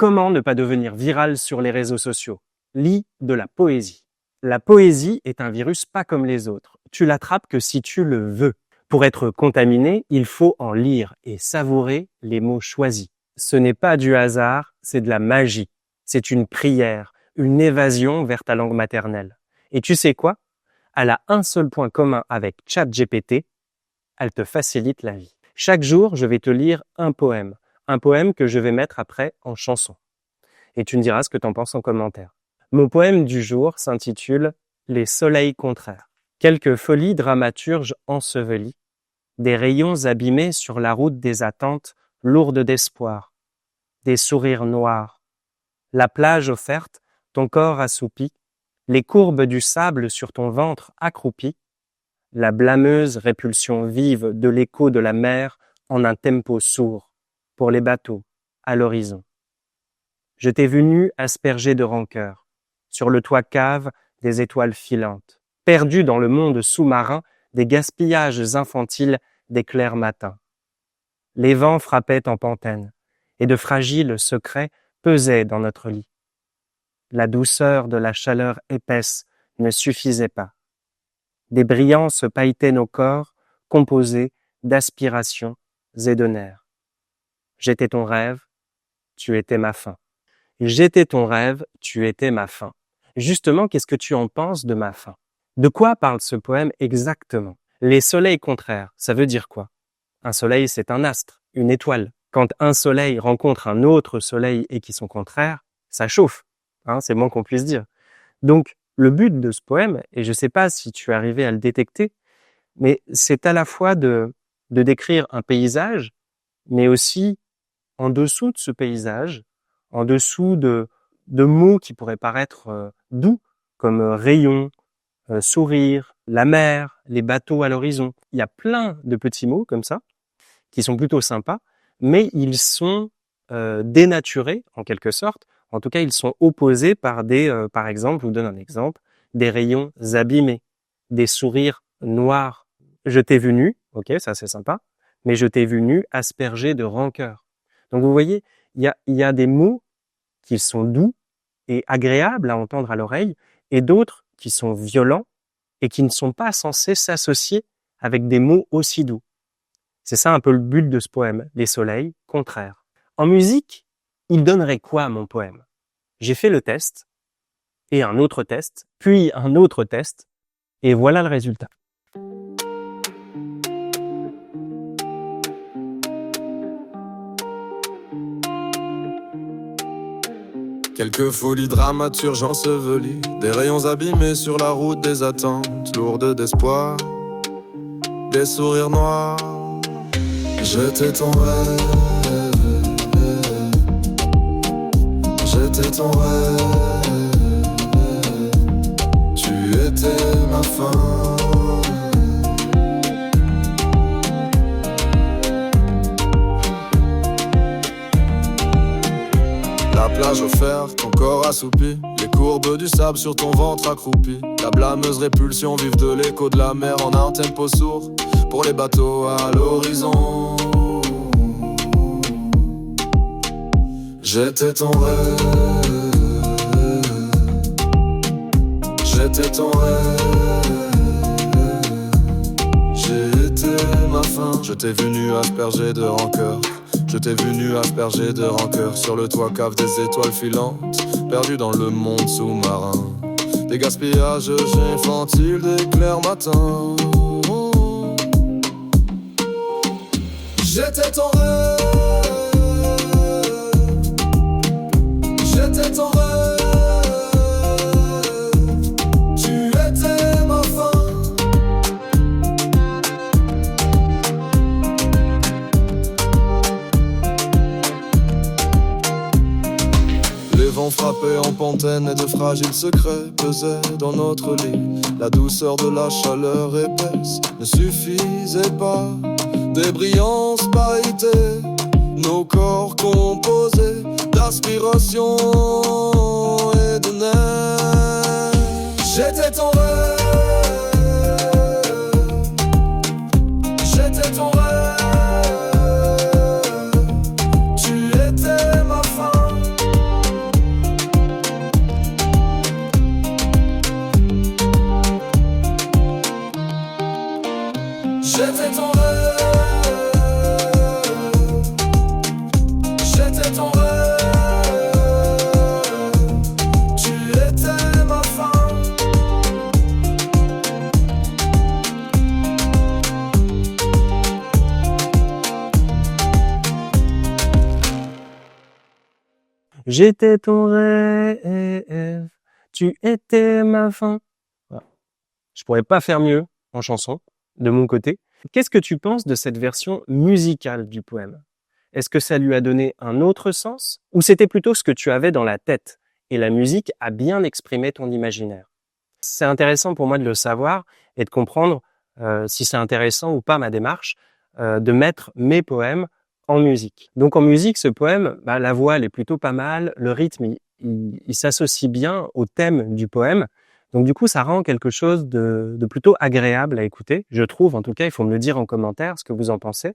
Comment ne pas devenir viral sur les réseaux sociaux? Lis de la poésie. La poésie est un virus pas comme les autres. Tu l'attrapes que si tu le veux. Pour être contaminé, il faut en lire et savourer les mots choisis. Ce n'est pas du hasard, c'est de la magie. C'est une prière, une évasion vers ta langue maternelle. Et tu sais quoi? Elle a un seul point commun avec ChatGPT, elle te facilite la vie. Chaque jour, je vais te lire un poème que je vais mettre après en chanson. Et tu me diras ce que tu en penses en commentaire. Mon poème du jour s'intitule « Les soleils contraires ». Quelques folies dramaturges ensevelies, des rayons abîmés sur la route des attentes lourdes d'espoir, des sourires noirs, la plage offerte, ton corps assoupi, les courbes du sable sur ton ventre accroupi, la blâmeuse répulsion vive de l'écho de la mer en un tempo sourd, pour les bateaux, à l'horizon. Je t'ai vu nu aspergé de rancœur, sur le toit cave des étoiles filantes, perdu dans le monde sous-marin des gaspillages infantiles des clairs matins. Les vents frappaient en pantaine, et de fragiles secrets pesaient dans notre lit. La douceur de la chaleur épaisse ne suffisait pas. Des brillances pailletaient nos corps, composés d'aspirations et de nerfs. J'étais ton rêve, tu étais ma fin. J'étais ton rêve, tu étais ma fin. Justement, qu'est-ce que tu en penses de ma fin? De quoi parle ce poème exactement? Les soleils contraires, ça veut dire quoi? Un soleil, c'est un astre, une étoile. Quand un soleil rencontre un autre soleil et qui sont contraires, ça chauffe. C'est le moins qu'on puisse dire. Donc, le but de ce poème, et je ne sais pas si tu es arrivé à le détecter, mais c'est à la fois de décrire un paysage, mais aussi en dessous de ce paysage, en dessous de mots qui pourraient paraître doux, comme rayon, sourire, la mer, les bateaux à l'horizon. Il y a plein de petits mots comme ça, qui sont plutôt sympas, mais ils sont dénaturés, en quelque sorte. En tout cas, ils sont opposés par par exemple, je vous donne un exemple, des rayons abîmés, des sourires noirs. Je t'ai vu nu, ok, ça c'est sympa, mais je t'ai vu nu aspergé de rancœur. Donc vous voyez, il y a des mots qui sont doux et agréables à entendre à l'oreille, et d'autres qui sont violents et qui ne sont pas censés s'associer avec des mots aussi doux. C'est ça un peu le but de ce poème, les soleils contraires. En musique, il donnerait quoi mon poème? J'ai fait le test, et un autre test, puis un autre test, et voilà le résultat. Quelques folies dramaturges ensevelies, des rayons abîmés sur la route des attentes, lourdes d'espoir, des sourires noirs. J'étais ton rêve, j'étais ton rêve, tu étais ma fin. La plage offerte, ton corps assoupi, les courbes du sable sur ton ventre accroupi, la blâmeuse répulsion vive de l'écho de la mer en un tempo sourd, pour les bateaux à l'horizon. J'étais ton rêve, j'étais ton rêve, j'étais ma fin. Je t'ai vu nu aspergé de rancœur, je t'ai vu nu aspergé de rancœur, sur le toit cave des étoiles filantes, perdu dans le monde sous-marin, des gaspillages infantiles des clairs matins. J'étais ton rêve, j'étais ton rêve, tu étais ma fin. Les vents frappaient en pantaine et de fragiles secrets pesaient dans notre lit. La douceur de la chaleur épaisse ne suffisait pas. Des brillances pailletées, nos corps composés d'aspiration et de nerfs. J'étais ton rêve, j'étais ton rêve, tu étais ma fin. J'étais ton rêve, tu étais ma fin. Voilà. Je pourrais pas faire mieux en chanson, de mon côté. Qu'est-ce que tu penses de cette version musicale du poème? Est-ce que ça lui a donné un autre sens ou c'était plutôt ce que tu avais dans la tête et la musique a bien exprimé ton imaginaire? C'est intéressant pour moi de le savoir et de comprendre si c'est intéressant ou pas ma démarche de mettre mes poèmes en musique. Donc en musique, ce poème, la voix elle est plutôt pas mal, le rythme il s'associe bien au thème du poème. Donc du coup, ça rend quelque chose de plutôt agréable à écouter, je trouve. En tout cas, il faut me le dire en commentaire ce que vous en pensez.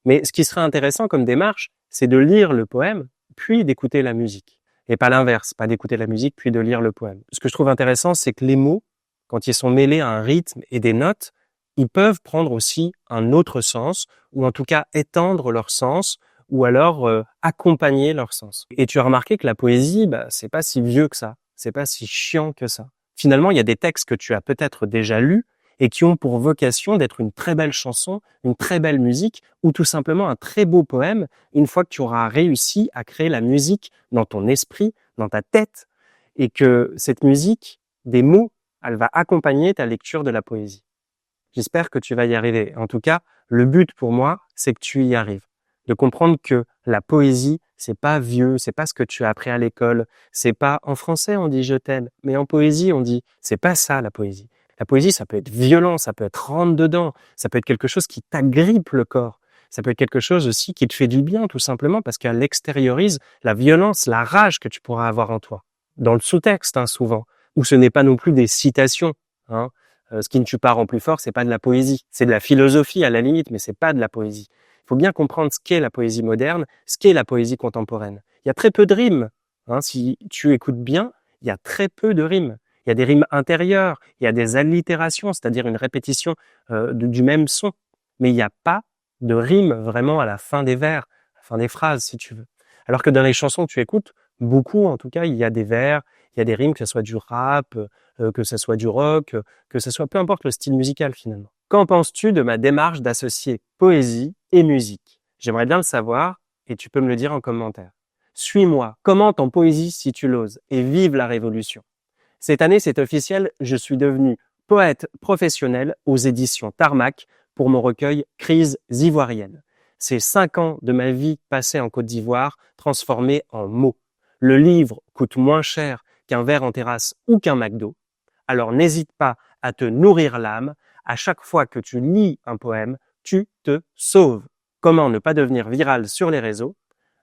Mais ce qui serait intéressant comme démarche, c'est de lire le poème, puis d'écouter la musique. Et pas l'inverse, pas d'écouter la musique, puis de lire le poème. Ce que je trouve intéressant, c'est que les mots, quand ils sont mêlés à un rythme et des notes, ils peuvent prendre aussi un autre sens, ou en tout cas étendre leur sens, ou alors accompagner leur sens. Et tu as remarqué que la poésie, c'est pas si vieux que ça, c'est pas si chiant que ça. Finalement, il y a des textes que tu as peut-être déjà lus, et qui ont pour vocation d'être une très belle chanson, une très belle musique ou tout simplement un très beau poème une fois que tu auras réussi à créer la musique dans ton esprit, dans ta tête et que cette musique, des mots, elle va accompagner ta lecture de la poésie. J'espère que tu vas y arriver. En tout cas, le but pour moi, c'est que tu y arrives. De comprendre que la poésie, c'est pas vieux, c'est pas ce que tu as appris à l'école, c'est pas en français on dit je t'aime, mais en poésie on dit c'est pas ça la poésie. La poésie, ça peut être violent, ça peut être rentre dedans, ça peut être quelque chose qui t'agrippe le corps. Ça peut être quelque chose aussi qui te fait du bien, tout simplement, parce qu'elle extériorise la violence, la rage que tu pourras avoir en toi. Dans le sous-texte, souvent. Où ce n'est pas non plus des citations. Ce qui ne tue pas rend plus fort, c'est pas de la poésie. C'est de la philosophie, à la limite, mais c'est pas de la poésie. Il faut bien comprendre ce qu'est la poésie moderne, ce qu'est la poésie contemporaine. Il y a très peu de rimes. Si tu écoutes bien, il y a très peu de rimes. Il y a des rimes intérieures, il y a des allitérations, c'est-à-dire une répétition du même son. Mais il n'y a pas de rime vraiment à la fin des vers, à la fin des phrases, si tu veux. Alors que dans les chansons que tu écoutes, beaucoup en tout cas, il y a des vers, il y a des rimes, que ce soit du rap, que ce soit du rock, que ce soit peu importe le style musical finalement. Qu'en penses-tu de ma démarche d'associer poésie et musique? J'aimerais bien le savoir et tu peux me le dire en commentaire. Suis-moi, commente en poésie si tu l'oses et vive la révolution. Cette année, c'est officiel, je suis devenu poète professionnel aux éditions Tarmac pour mon recueil Crises ivoiriennes. C'est 5 ans de ma vie passée en Côte d'Ivoire transformés en mots. Le livre coûte moins cher qu'un verre en terrasse ou qu'un McDo. Alors n'hésite pas à te nourrir l'âme. À chaque fois que tu lis un poème, tu te sauves. Comment ne pas devenir viral sur les réseaux?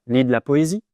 Lis de la poésie.